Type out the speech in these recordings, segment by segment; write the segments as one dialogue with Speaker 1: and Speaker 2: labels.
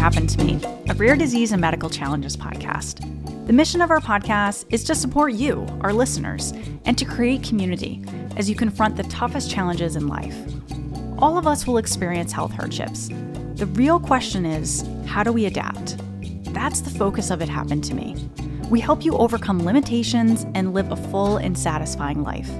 Speaker 1: Happened to Me, a rare disease and medical challenges podcast. The mission of our podcast is to support you, our listeners, and to create community as you confront the toughest challenges in life. All of us will experience health hardships. The real question is, how do we adapt? That's the focus of It Happened to Me. We help you overcome limitations and live a full and satisfying life.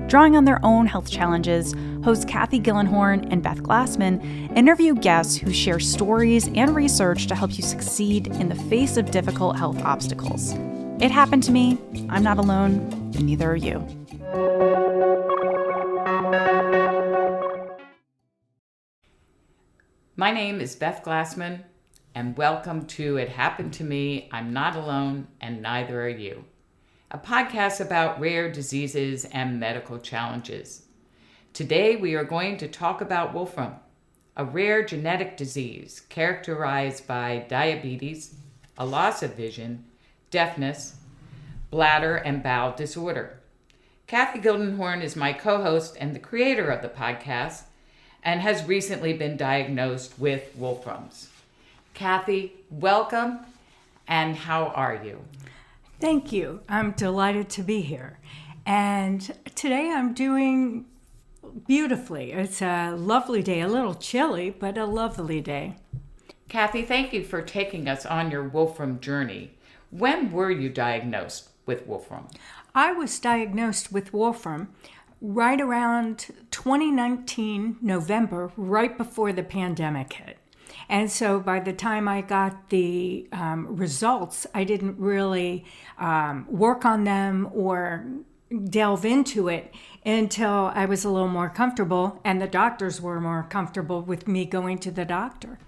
Speaker 1: Drawing on their own health challenges, hosts Cathy Gildenhorn and Beth Glassman interview guests who share stories and research to help you succeed in the face of difficult health obstacles. It happened to me. I'm not alone, and neither are you.
Speaker 2: My name is Beth Glassman, and welcome to It Happened to Me. I'm not alone, and neither are you. A podcast about rare diseases and medical challenges. Today we are going to talk about Wolfram, a rare genetic disease characterized by diabetes, a loss of vision, deafness, bladder and bowel disorder. Cathy Gildenhorn is my co-host and the creator of the podcast and has recently been diagnosed with Wolfram's. Cathy, welcome, and how are you?
Speaker 3: Thank you. I'm delighted to be here. And today I'm doing beautifully. It's a lovely day, a little chilly, but a lovely day.
Speaker 2: Cathy, thank you for taking us on your Wolfram journey. When were you diagnosed with Wolfram?
Speaker 3: I was diagnosed with Wolfram right around 2019, November, right before the pandemic hit. And so by the time I got the results, I didn't really work on them or delve into it until I was a little more comfortable and the doctors were more comfortable with me going to the doctor.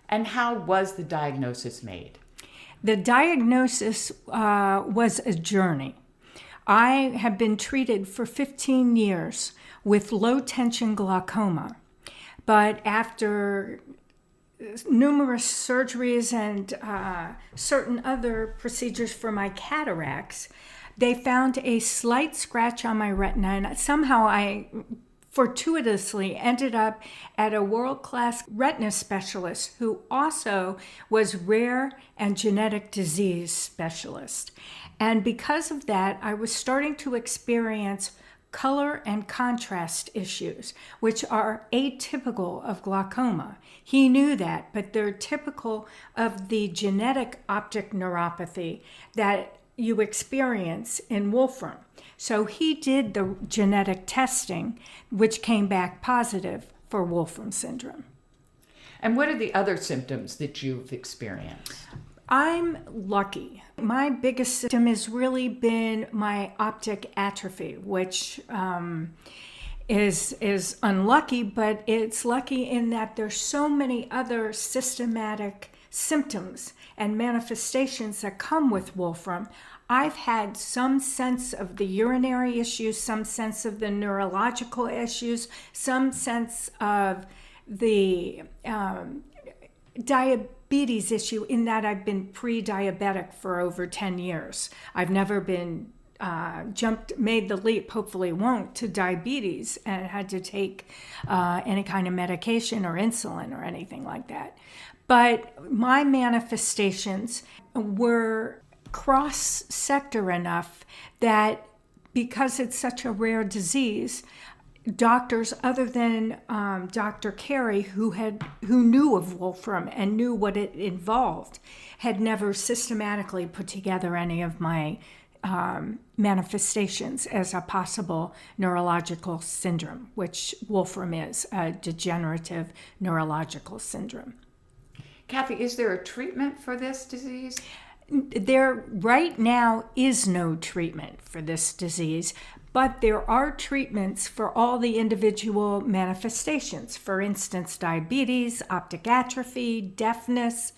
Speaker 2: And how was the diagnosis made?
Speaker 3: The diagnosis was a journey. I have been treated for 15 years with low-tension glaucoma, but after numerous surgeries and certain other procedures for my cataracts, they found a slight scratch on my retina, and somehow I fortuitously ended up at a world-class retina specialist who also was rare and genetic disease specialist. And because of that, I was starting to experience color and contrast issues, which are atypical of glaucoma. He knew that, but they're typical of the genetic optic neuropathy that you experience in Wolfram. So he did the genetic testing, which came back positive for Wolfram syndrome.
Speaker 2: And what are the other symptoms that you've experienced?
Speaker 3: I'm lucky. My biggest symptom has really been my optic atrophy, which is unlucky, but it's lucky in that there's so many other systematic symptoms and manifestations that come with Wolfram. I've had some sense of the urinary issues, some sense of the neurological issues, some sense of the diabetes issue in that I've been pre-diabetic for over 10 years. I've never been made the leap, hopefully won't, to diabetes and had to take any kind of medication or insulin or anything like that. But my manifestations were cross-sector enough that because it's such a rare disease, doctors other than Dr. Carey, who knew of Wolfram and knew what it involved, had never systematically put together any of my manifestations as a possible neurological syndrome, which Wolfram is, a degenerative neurological syndrome.
Speaker 2: Cathy, is there a treatment for this disease?
Speaker 3: There right now is no treatment for this disease, but there are treatments for all the individual manifestations. For instance, diabetes, optic atrophy, deafness,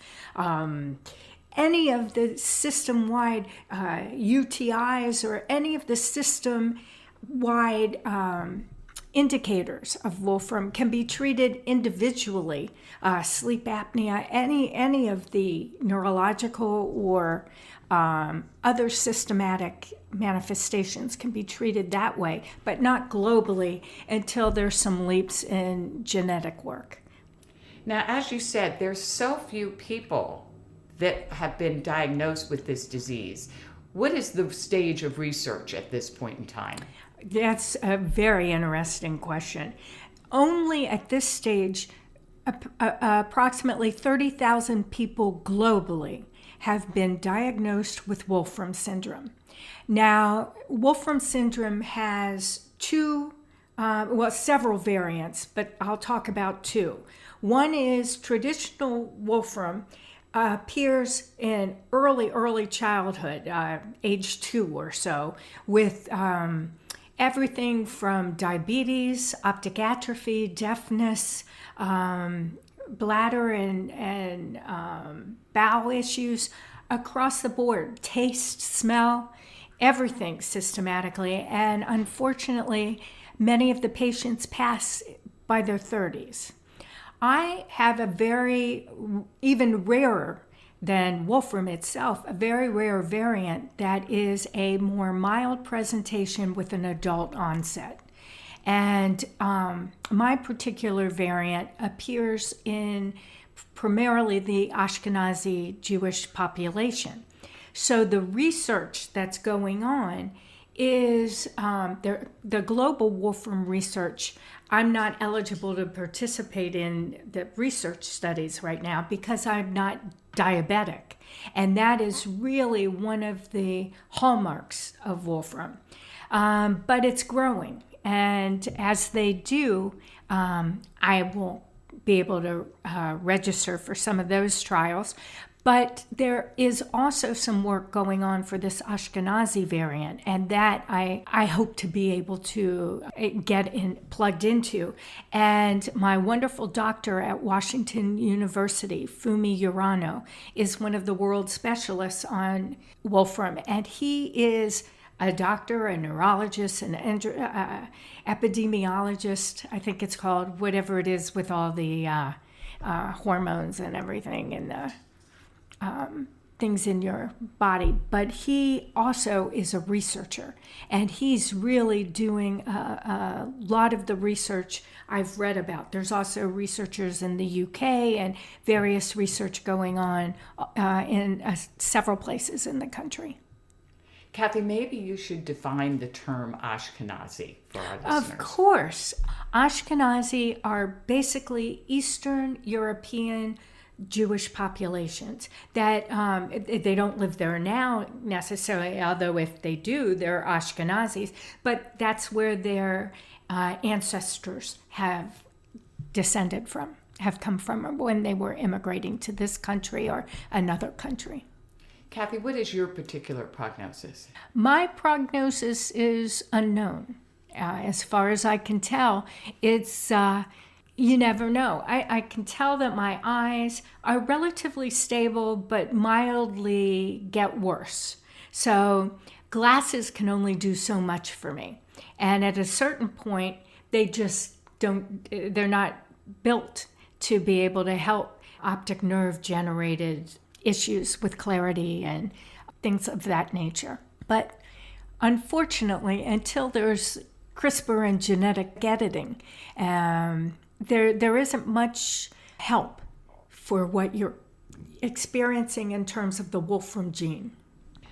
Speaker 3: any of the system-wide UTIs or any of the system-wide indicators of Wolfram can be treated individually. Sleep apnea, any of the neurological or other systematic manifestations can be treated that way, but not globally until there's some leaps in genetic work.
Speaker 2: Now, as you said, there's so few people that have been diagnosed with this disease. What is the stage of research at this point in time?
Speaker 3: That's a very interesting question. Only at this stage, approximately 30,000 people globally have been diagnosed with Wolfram syndrome. Now, Wolfram syndrome has several variants, but I'll talk about two. One is traditional Wolfram appears in early childhood, age 2 or so, with everything from diabetes, optic atrophy, deafness, bladder and bowel issues across the board, taste, smell, everything systematically. And unfortunately, many of the patients pass by their 30s. I have a very, even rarer than Wolfram itself, a very rare variant that is a more mild presentation with an adult onset. And my particular variant appears in primarily the Ashkenazi Jewish population. So the research that's going on is the global Wolfram research. I'm not eligible to participate in the research studies right now because I'm not diabetic. And that is really one of the hallmarks of Wolfram. But it's growing. And as they do, I will be able to register for some of those trials. But there is also some work going on for this Ashkenazi variant, and that I hope to be able to get plugged into. And my wonderful doctor at Washington University, Fumi Urano, is one of the world specialists on Wolfram, and he is a doctor, a neurologist, an epidemiologist, I think it's called, whatever it is with all the hormones and everything and the things in your body. But he also is a researcher, and he's really doing a lot of the research I've read about. There's also researchers in the UK and various research going on in several places in the country.
Speaker 2: Cathy, maybe you should define the term Ashkenazi for our listeners.
Speaker 3: Of course. Ashkenazi are basically Eastern European Jewish populations that they don't live there now necessarily, although if they do, they're Ashkenazis, but that's where their ancestors have descended from, have come from when they were immigrating to this country or another country.
Speaker 2: Cathy, what is your particular prognosis?
Speaker 3: My prognosis is unknown. As far as I can tell, it's, you never know. I can tell that my eyes are relatively stable, but mildly get worse. So glasses can only do so much for me. And at a certain point, they just they're not built to be able to help optic nerve generated issues with clarity and things of that nature. But unfortunately, until there's CRISPR and genetic editing, there isn't much help for what you're experiencing in terms of the Wolfram gene.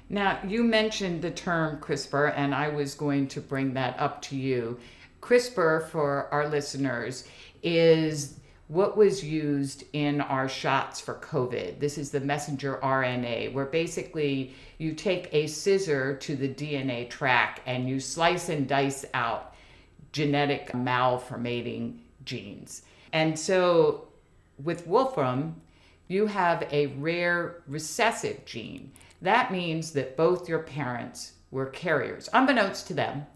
Speaker 2: Now, you mentioned the term CRISPR, and I was going to bring that up to you. CRISPR, for our listeners, is what was used in our shots for COVID. This is the messenger RNA, where basically you take a scissor to the DNA track and you slice and dice out genetic malformating genes. And so with Wolfram, you have a rare recessive gene. That means that both your parents were carriers. Unbeknownst to them,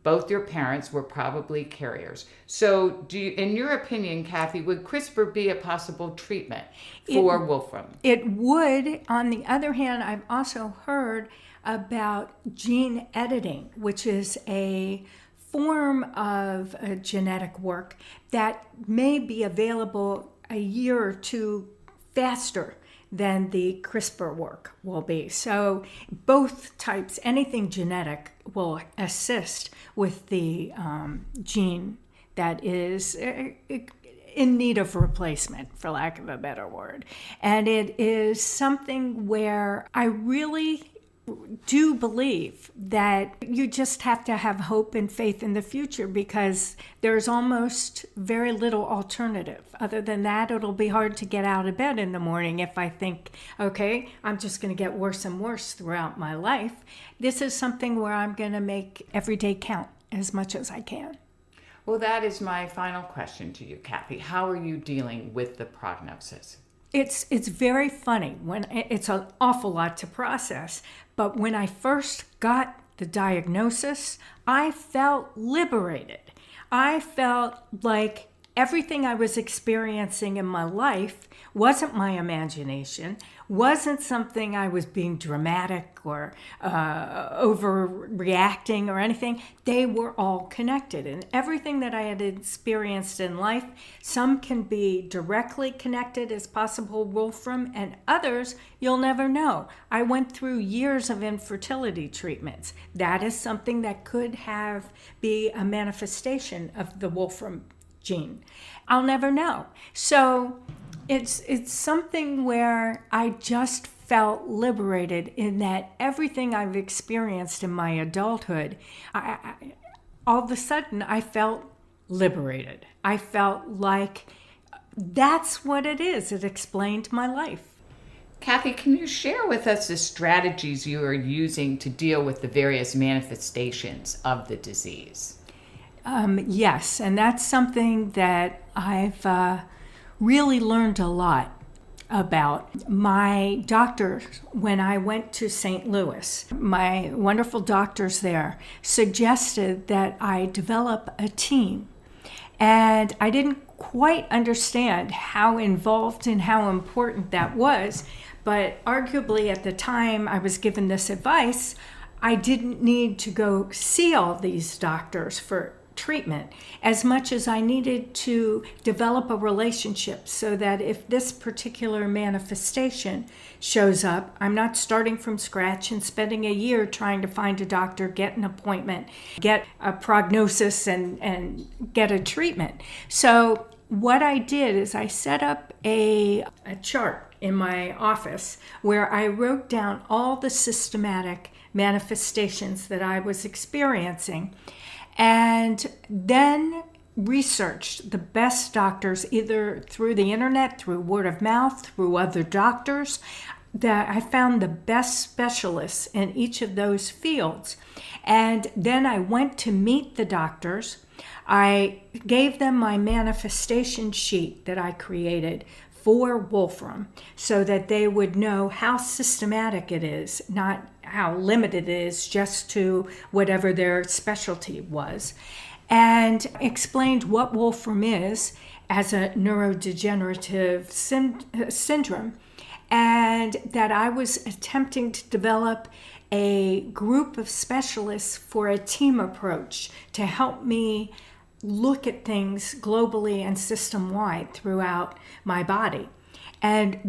Speaker 2: both your parents were probably carriers. So in your opinion, Cathy, would CRISPR be a possible treatment for Wolfram?
Speaker 3: It would. On the other hand, I've also heard about gene editing, which is a form of genetic work that may be available a year or two faster than the CRISPR work will be. So both types, anything genetic, will assist with the gene that is in need of replacement, for lack of a better word. And it is something where I really do believe that you just have to have hope and faith in the future, because there's almost very little alternative. Other than that, it'll be hard to get out of bed in the morning if I think, okay, I'm just going to get worse and worse throughout my life. This is something where I'm going to make every day count as much as I can.
Speaker 2: Well, that is my final question to you, Cathy. How are you dealing with the prognosis?
Speaker 3: It's very funny. When it's an awful lot to process, but when I first got the diagnosis, I felt liberated. I felt like everything I was experiencing in my life wasn't my imagination, wasn't something I was being dramatic or overreacting or anything. They were all connected. And everything that I had experienced in life, some can be directly connected as possible Wolfram, and others you'll never know. I went through years of infertility treatments. That is something that could be a manifestation of the Wolfram gene. I'll never know. So it's something where I just felt liberated in that everything I've experienced in my adulthood, I all of a sudden I felt liberated. I felt like that's what it is. It explained my life.
Speaker 2: Cathy, can you share with us the strategies you are using to deal with the various manifestations of the disease?
Speaker 3: Yes, and that's something that I've really learned a lot about. My doctor, when I went to St. Louis, my wonderful doctors there suggested that I develop a team. And I didn't quite understand how involved and how important that was, but arguably at the time I was given this advice, I didn't need to go see all these doctors for treatment as much as I needed to develop a relationship, so that if this particular manifestation shows up, I'm not starting from scratch and spending a year trying to find a doctor, get an appointment, get a prognosis, and get a treatment. So what I did is I set up a chart in my office where I wrote down all the systematic manifestations that I was experiencing, and then researched the best doctors, either through the internet, through word of mouth, through other doctors, that I found the best specialists in each of those fields. And then I went to meet the doctors. I gave them my manifestation sheet that I created for Wolfram, so that they would know how systematic it is, not how limited it is just to whatever their specialty was, and explained what Wolfram is as a neurodegenerative syndrome, and that I was attempting to develop a group of specialists for a team approach to help me look at things globally and system-wide throughout my body. And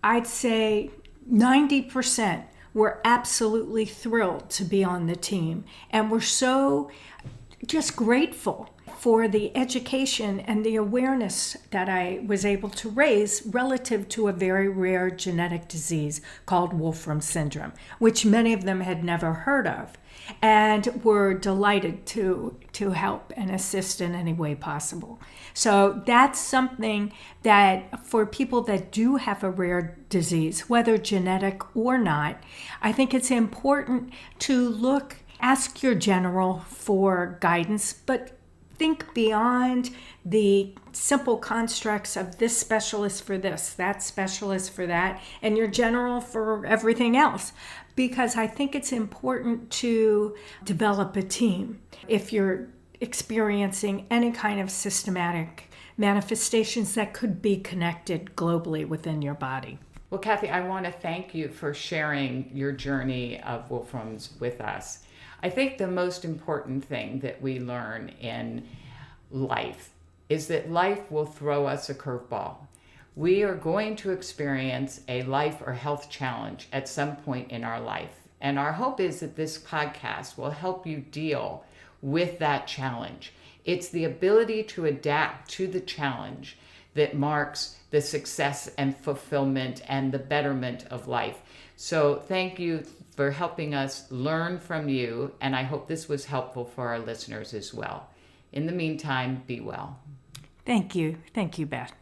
Speaker 3: I'd say 90% were absolutely thrilled to be on the team, and were so just grateful for the education and the awareness that I was able to raise relative to a very rare genetic disease called Wolfram syndrome, which many of them had never heard of, and were delighted to help and assist in any way possible. So that's something that for people that do have a rare disease, whether genetic or not, I think it's important to ask your general for guidance, but think beyond the simple constructs of this specialist for this, that specialist for that, and your general for everything else. Because I think it's important to develop a team if you're experiencing any kind of systematic manifestations that could be connected globally within your body.
Speaker 2: Well, Cathy, I want to thank you for sharing your journey of Wolfram's with us. I think the most important thing that we learn in life is that life will throw us a curveball. We are going to experience a life or health challenge at some point in our life. And our hope is that this podcast will help you deal with that challenge. It's the ability to adapt to the challenge that marks the success and fulfillment and the betterment of life. So thank you for helping us learn from you, and I hope this was helpful for our listeners as well. In the meantime, be well.
Speaker 3: Thank you. Thank you, Beth.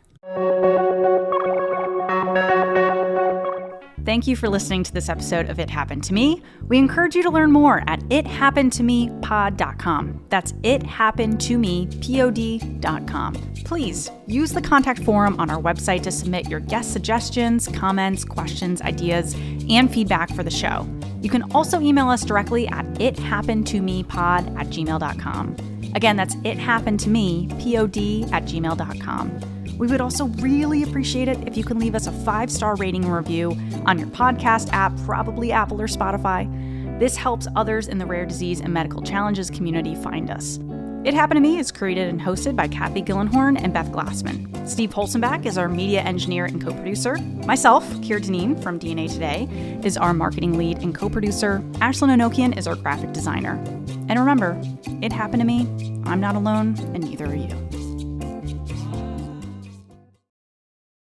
Speaker 1: Thank you for listening to this episode of It Happened to Me. We encourage you to learn more at ithappenedtomepod.com. That's ithappenedtomepod.com. Please use the contact form on our website to submit your guest suggestions, comments, questions, ideas, and feedback for the show. You can also email us directly at ithappenedtomepod@gmail.com. Again, that's ithappenedtomepod@gmail.com. We would also really appreciate it if you can leave us a 5-star rating and review on your podcast app, probably Apple or Spotify. This helps others in the rare disease and medical challenges community find us. It Happened to Me is created and hosted by Cathy Gildenhorn and Beth Glassman. Steve Holzenbach is our media engineer and co-producer. Myself, Keir Deneen from DNA Today, is our marketing lead and co-producer. Ashlyn Anokian is our graphic designer. And remember, it happened to me. I'm not alone, and neither are you.